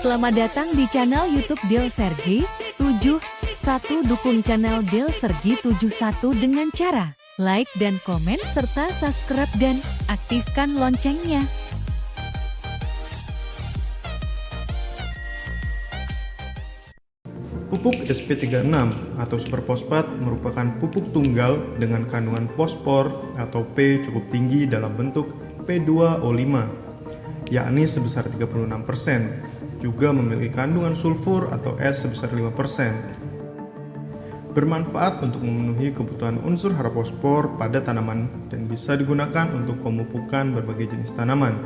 Selamat datang di channel YouTube Del Sergi 71. Dukung channel Del Sergi 71 dengan cara like dan komen serta subscribe dan aktifkan loncengnya. Pupuk SP36 atau Super Phosphate merupakan pupuk tunggal dengan kandungan fosfor atau P cukup tinggi dalam bentuk P2O5, yakni sebesar 36%, juga memiliki kandungan sulfur atau S sebesar 5%. Bermanfaat untuk memenuhi kebutuhan unsur hara fosfor pada tanaman dan bisa digunakan untuk pemupukan berbagai jenis tanaman,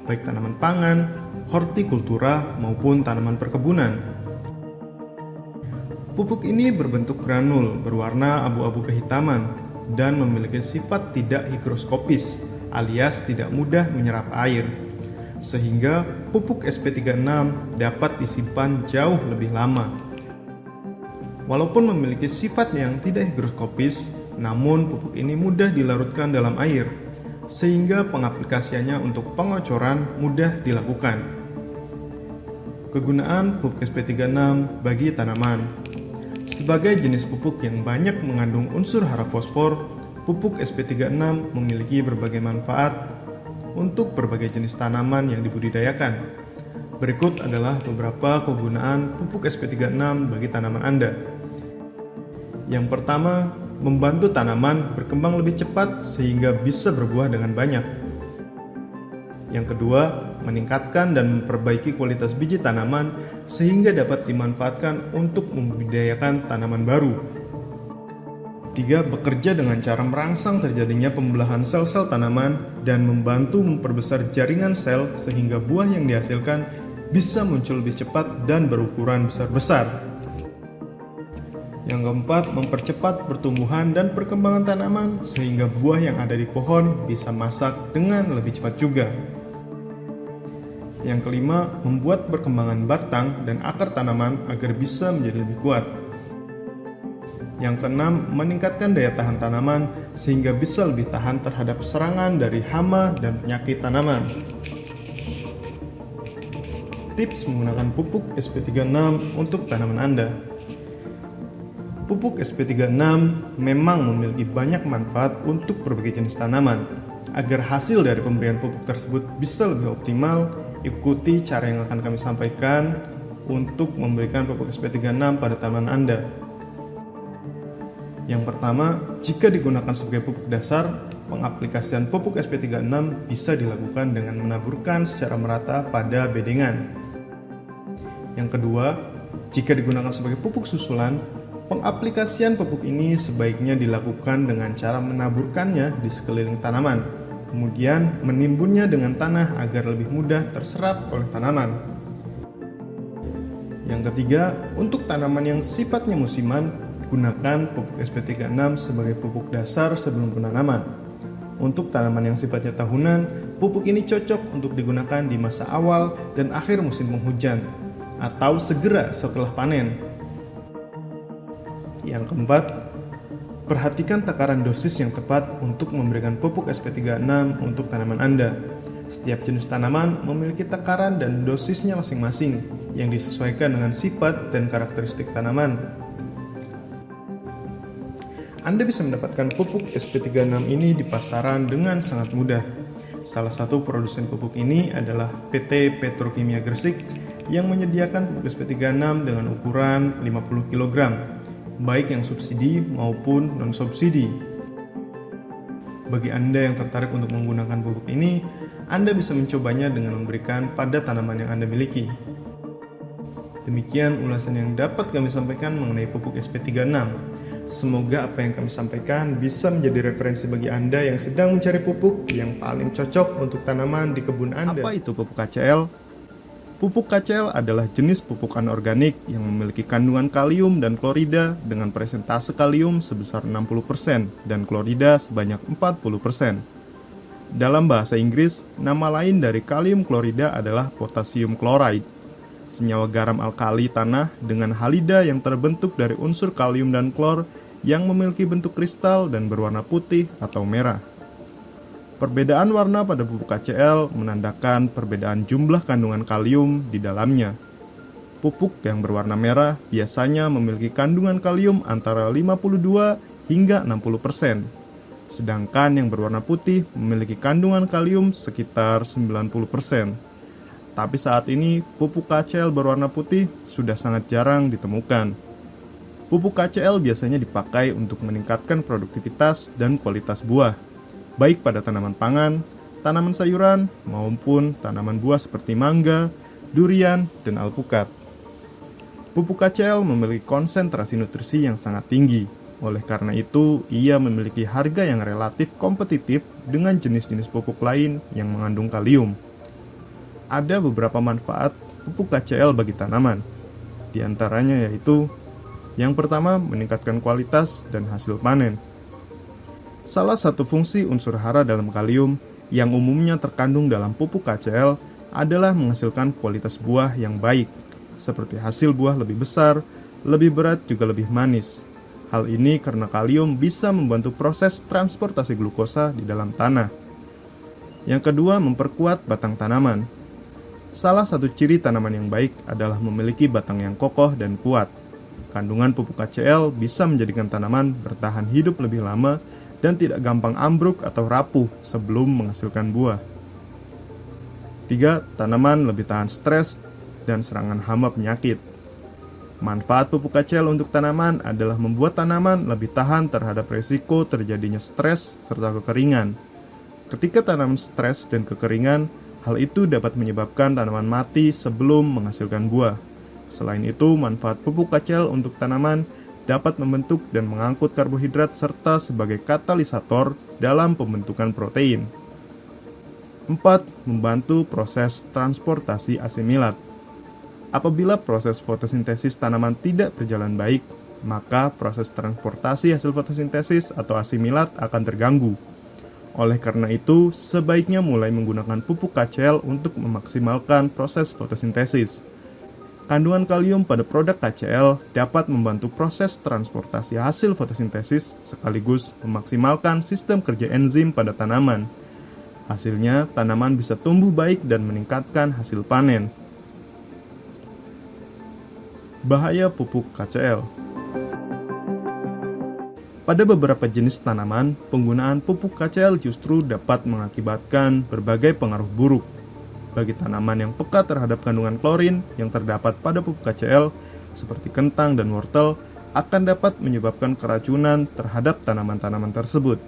baik tanaman pangan, hortikultura, maupun tanaman perkebunan. Pupuk ini berbentuk granul berwarna abu-abu kehitaman dan memiliki sifat tidak higroskopis alias tidak mudah menyerap air, sehingga pupuk SP36 dapat disimpan jauh lebih lama. Walaupun memiliki sifat yang tidak higroskopis, namun pupuk ini mudah dilarutkan dalam air, sehingga pengaplikasiannya untuk pengocoran mudah dilakukan. Kegunaan pupuk SP36 bagi tanaman. Sebagai jenis pupuk yang banyak mengandung unsur hara fosfor, pupuk SP36 memiliki berbagai manfaat untuk berbagai jenis tanaman yang dibudidayakan. Berikut adalah beberapa kegunaan pupuk SP36 bagi tanaman Anda. Yang pertama, membantu tanaman berkembang lebih cepat sehingga bisa berbuah dengan banyak. Yang kedua, meningkatkan dan memperbaiki kualitas biji tanaman sehingga dapat dimanfaatkan untuk membudidayakan tanaman baru. 3. Bekerja dengan cara merangsang terjadinya pembelahan sel-sel tanaman dan membantu memperbesar jaringan sel sehingga buah yang dihasilkan bisa muncul lebih cepat dan berukuran besar-besar. Yang keempat, mempercepat pertumbuhan dan perkembangan tanaman sehingga buah yang ada di pohon bisa masak dengan lebih cepat juga. Yang kelima, membuat perkembangan batang dan akar tanaman agar bisa menjadi lebih kuat. Yang keenam, meningkatkan daya tahan tanaman sehingga bisa lebih tahan terhadap serangan dari hama dan penyakit tanaman. Tips menggunakan pupuk SP36 untuk tanaman Anda. Pupuk SP36 memang memiliki banyak manfaat untuk berbagai jenis tanaman. Agar hasil dari pemberian pupuk tersebut bisa lebih optimal, ikuti cara yang akan kami sampaikan untuk memberikan pupuk SP36 pada tanaman Anda. Yang pertama, jika digunakan sebagai pupuk dasar, pengaplikasian pupuk SP36 bisa dilakukan dengan menaburkan secara merata pada bedengan. Yang kedua, jika digunakan sebagai pupuk susulan, pengaplikasian pupuk ini sebaiknya dilakukan dengan cara menaburkannya di sekeliling tanaman, kemudian menimbunnya dengan tanah agar lebih mudah terserap oleh tanaman. Yang ketiga, untuk tanaman yang sifatnya musiman, gunakan pupuk SP36 sebagai pupuk dasar sebelum penanaman. Untuk tanaman yang sifatnya tahunan, pupuk ini cocok untuk digunakan di masa awal dan akhir musim penghujan, atau segera setelah panen. Yang keempat, perhatikan takaran dosis yang tepat untuk memberikan pupuk SP36 untuk tanaman Anda. Setiap jenis tanaman memiliki takaran dan dosisnya masing-masing yang disesuaikan dengan sifat dan karakteristik tanaman. Anda bisa mendapatkan pupuk SP36 ini di pasaran dengan sangat mudah. Salah satu produsen pupuk ini adalah PT Petrokimia Gresik yang menyediakan pupuk SP36 dengan ukuran 50 kg, baik yang subsidi maupun non-subsidi. Bagi Anda yang tertarik untuk menggunakan pupuk ini, Anda bisa mencobanya dengan memberikan pada tanaman yang Anda miliki. Demikian ulasan yang dapat kami sampaikan mengenai pupuk SP36. Semoga apa yang kami sampaikan bisa menjadi referensi bagi Anda yang sedang mencari pupuk yang paling cocok untuk tanaman di kebun Anda. Apa itu pupuk KCl? Pupuk KCl adalah jenis pupuk anorganik yang memiliki kandungan kalium dan klorida dengan presentase kalium sebesar 60% dan klorida sebanyak 40%. Dalam bahasa Inggris, nama lain dari kalium klorida adalah potassium chloride, senyawa garam alkali tanah dengan halida yang terbentuk dari unsur kalium dan klor yang memiliki bentuk kristal dan berwarna putih atau merah. Perbedaan warna pada pupuk KCl menandakan perbedaan jumlah kandungan kalium di dalamnya. Pupuk yang berwarna merah biasanya memiliki kandungan kalium antara 52 hingga 60%, sedangkan yang berwarna putih memiliki kandungan kalium sekitar 90%. Tapi saat ini pupuk KCl berwarna putih sudah sangat jarang ditemukan. Pupuk KCl biasanya dipakai untuk meningkatkan produktivitas dan kualitas buah, baik pada tanaman pangan, tanaman sayuran, maupun tanaman buah seperti mangga, durian, dan alpukat. Pupuk KCl memiliki konsentrasi nutrisi yang sangat tinggi. Oleh karena itu, ia memiliki harga yang relatif kompetitif dengan jenis-jenis pupuk lain yang mengandung kalium. Ada beberapa manfaat pupuk KCl bagi tanaman. Di antaranya yaitu, yang pertama, meningkatkan kualitas dan hasil panen. Salah satu fungsi unsur hara dalam kalium yang umumnya terkandung dalam pupuk KCl adalah menghasilkan kualitas buah yang baik, seperti hasil buah lebih besar, lebih berat, juga lebih manis. Hal ini karena kalium bisa membantu proses transportasi glukosa di dalam tanah. Yang kedua, memperkuat batang tanaman. Salah satu ciri tanaman yang baik adalah memiliki batang yang kokoh dan kuat. Kandungan pupuk KCl bisa menjadikan tanaman bertahan hidup lebih lama dan tidak gampang ambruk atau rapuh sebelum menghasilkan buah. 3. Tanaman lebih tahan stres dan serangan hama penyakit. Manfaat pupuk KCl untuk tanaman adalah membuat tanaman lebih tahan terhadap risiko terjadinya stres serta kekeringan. Ketika tanaman stres dan kekeringan, hal itu dapat menyebabkan tanaman mati sebelum menghasilkan buah. Selain itu, manfaat pupuk KCl untuk tanaman dapat membentuk dan mengangkut karbohidrat serta sebagai katalisator dalam pembentukan protein. 4. Membantu proses transportasi asimilat. Apabila proses fotosintesis tanaman tidak berjalan baik, maka proses transportasi hasil fotosintesis atau asimilat akan terganggu. Oleh karena itu, sebaiknya mulai menggunakan pupuk KCl untuk memaksimalkan proses fotosintesis. Kandungan kalium pada produk KCl dapat membantu proses transportasi hasil fotosintesis sekaligus memaksimalkan sistem kerja enzim pada tanaman. Hasilnya, tanaman bisa tumbuh baik dan meningkatkan hasil panen. Bahaya pupuk KCl. Pada beberapa jenis tanaman, penggunaan pupuk KCl justru dapat mengakibatkan berbagai pengaruh buruk. Bagi tanaman yang peka terhadap kandungan klorin yang terdapat pada pupuk KCl, seperti kentang dan wortel, akan dapat menyebabkan keracunan terhadap tanaman-tanaman tersebut.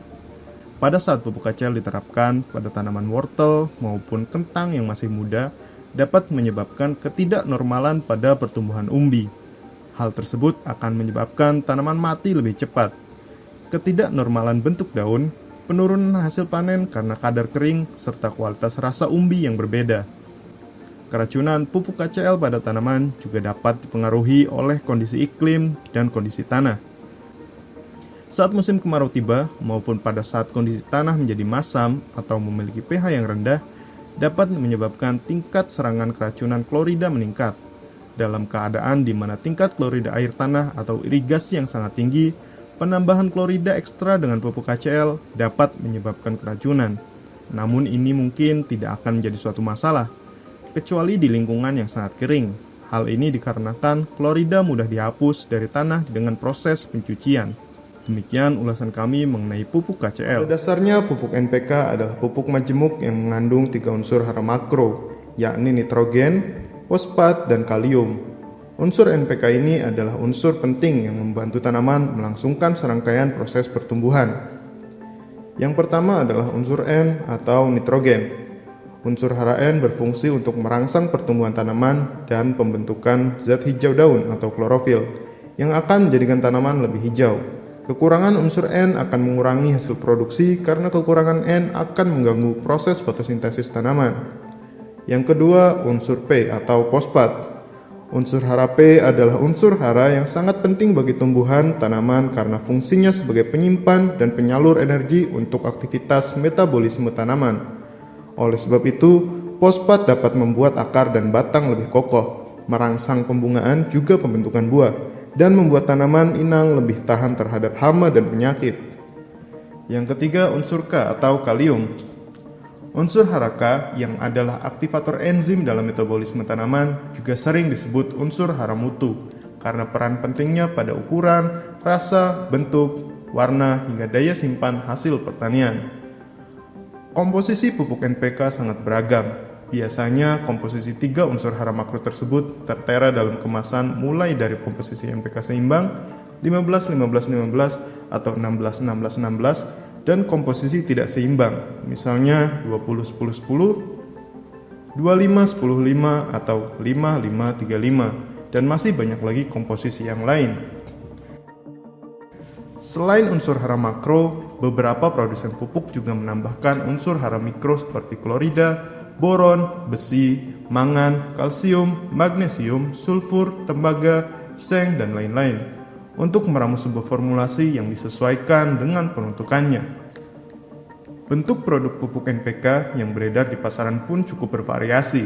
Pada saat pupuk KCl diterapkan pada tanaman wortel maupun kentang yang masih muda, dapat menyebabkan ketidaknormalan pada pertumbuhan umbi. Hal tersebut akan menyebabkan tanaman mati lebih cepat. Ketidaknormalan bentuk daun, penurunan hasil panen karena kadar kering, serta kualitas rasa umbi yang berbeda. Keracunan pupuk KCl pada tanaman juga dapat dipengaruhi oleh kondisi iklim dan kondisi tanah. Saat musim kemarau tiba, maupun pada saat kondisi tanah menjadi masam atau memiliki pH yang rendah, dapat menyebabkan tingkat serangan keracunan klorida meningkat. Dalam keadaan di mana tingkat klorida air tanah atau irigasi yang sangat tinggi, penambahan klorida ekstra dengan pupuk KCl dapat menyebabkan keracunan. Namun ini mungkin tidak akan menjadi suatu masalah, kecuali di lingkungan yang sangat kering. Hal ini dikarenakan klorida mudah dihapus dari tanah dengan proses pencucian. Demikian ulasan kami mengenai pupuk KCl. Pada dasarnya pupuk NPK adalah pupuk majemuk yang mengandung 3 unsur hara makro, yakni nitrogen, fosfat, dan kalium. Unsur NPK ini adalah unsur penting yang membantu tanaman melangsungkan serangkaian proses pertumbuhan. Yang pertama adalah unsur N atau nitrogen. Unsur hara N berfungsi untuk merangsang pertumbuhan tanaman dan pembentukan zat hijau daun atau klorofil yang akan menjadikan tanaman lebih hijau. Kekurangan unsur N akan mengurangi hasil produksi karena kekurangan N akan mengganggu proses fotosintesis tanaman. Yang kedua, unsur P atau fosfat. Unsur hara P adalah unsur hara yang sangat penting bagi tumbuhan tanaman karena fungsinya sebagai penyimpan dan penyalur energi untuk aktivitas metabolisme tanaman. Oleh sebab itu, fosfat dapat membuat akar dan batang lebih kokoh, merangsang pembungaan juga pembentukan buah, dan membuat tanaman inang lebih tahan terhadap hama dan penyakit. Yang ketiga, unsur K atau kalium. Unsur hara K yang adalah aktivator enzim dalam metabolisme tanaman juga sering disebut unsur hara mutu karena peran pentingnya pada ukuran, rasa, bentuk, warna, hingga daya simpan hasil pertanian. Komposisi pupuk NPK sangat beragam. Biasanya komposisi 3 unsur hara makro tersebut tertera dalam kemasan mulai dari komposisi NPK seimbang 15-15-15 atau 16-16-16 dan komposisi tidak seimbang, misalnya 20-10-10, 25-10-5 atau 5-5-35, dan masih banyak lagi komposisi yang lain. Selain unsur hara makro, beberapa produsen pupuk juga menambahkan unsur hara mikro seperti klorida, boron, besi, mangan, kalsium, magnesium, sulfur, tembaga, seng, dan lain-lain untuk meramu sebuah formulasi yang disesuaikan dengan peruntukannya. Bentuk produk pupuk NPK yang beredar di pasaran pun cukup bervariasi.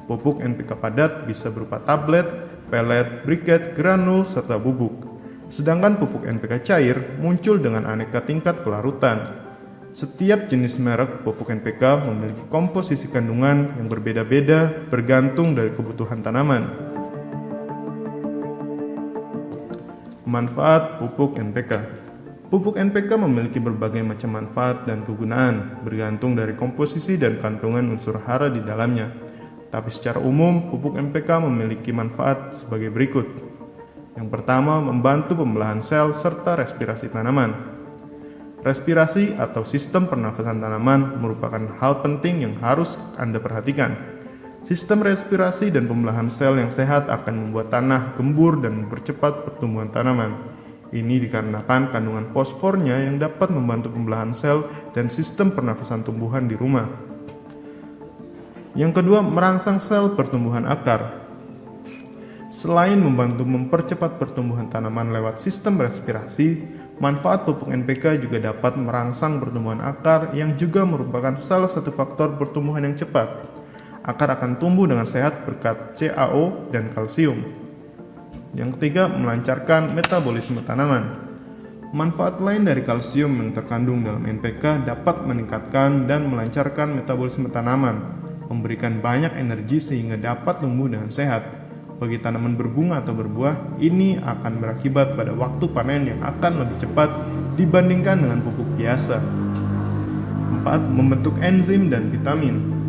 Pupuk NPK padat bisa berupa tablet, pelet, briket, granul, serta bubuk. Sedangkan pupuk NPK cair muncul dengan aneka tingkat kelarutan. Setiap jenis merek pupuk NPK memiliki komposisi kandungan yang berbeda-beda bergantung dari kebutuhan tanaman. Manfaat pupuk NPK. Pupuk NPK memiliki berbagai macam manfaat dan kegunaan, bergantung dari komposisi dan kandungan unsur hara di dalamnya. Tapi secara umum, pupuk NPK memiliki manfaat sebagai berikut. Yang pertama, membantu pembelahan sel serta respirasi tanaman. Respirasi atau sistem pernafasan tanaman merupakan hal penting yang harus Anda perhatikan. Sistem respirasi dan pembelahan sel yang sehat akan membuat tanah gembur dan mempercepat pertumbuhan tanaman. Ini dikarenakan kandungan fosfornya yang dapat membantu pembelahan sel dan sistem pernafasan tumbuhan di rumah. Yang kedua, merangsang sel pertumbuhan akar. Selain membantu mempercepat pertumbuhan tanaman lewat sistem respirasi, manfaat pupuk NPK juga dapat merangsang pertumbuhan akar yang juga merupakan salah satu faktor pertumbuhan yang cepat. Akar akan tumbuh dengan sehat berkat CaO dan kalsium. Yang ketiga, melancarkan metabolisme tanaman. Manfaat lain dari kalsium yang terkandung dalam NPK dapat meningkatkan dan melancarkan metabolisme tanaman, memberikan banyak energi sehingga dapat tumbuh dengan sehat. Bagi tanaman berbunga atau berbuah, ini akan berakibat pada waktu panen yang akan lebih cepat dibandingkan dengan pupuk biasa. 4. Membentuk enzim dan vitamin.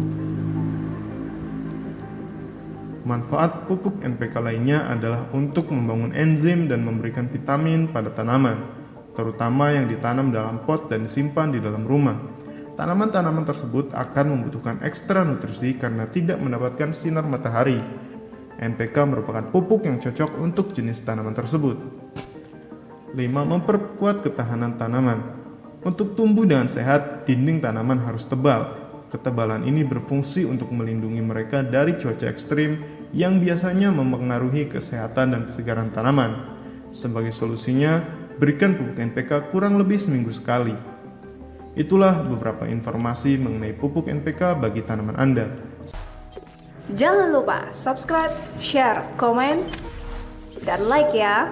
Manfaat pupuk NPK lainnya adalah untuk membangun enzim dan memberikan vitamin pada tanaman, terutama yang ditanam dalam pot dan disimpan di dalam rumah. Tanaman-tanaman tersebut akan membutuhkan ekstra nutrisi karena tidak mendapatkan sinar matahari. NPK merupakan pupuk yang cocok untuk jenis tanaman tersebut. 5. Memperkuat ketahanan tanaman. Untuk tumbuh dengan sehat, dinding tanaman harus tebal. Ketebalan ini berfungsi untuk melindungi mereka dari cuaca ekstrim yang biasanya mempengaruhi kesehatan dan kesegaran tanaman. Sebagai solusinya, berikan pupuk NPK kurang lebih seminggu sekali. Itulah beberapa informasi mengenai pupuk NPK bagi tanaman Anda. Jangan lupa subscribe, share, komen, dan like ya!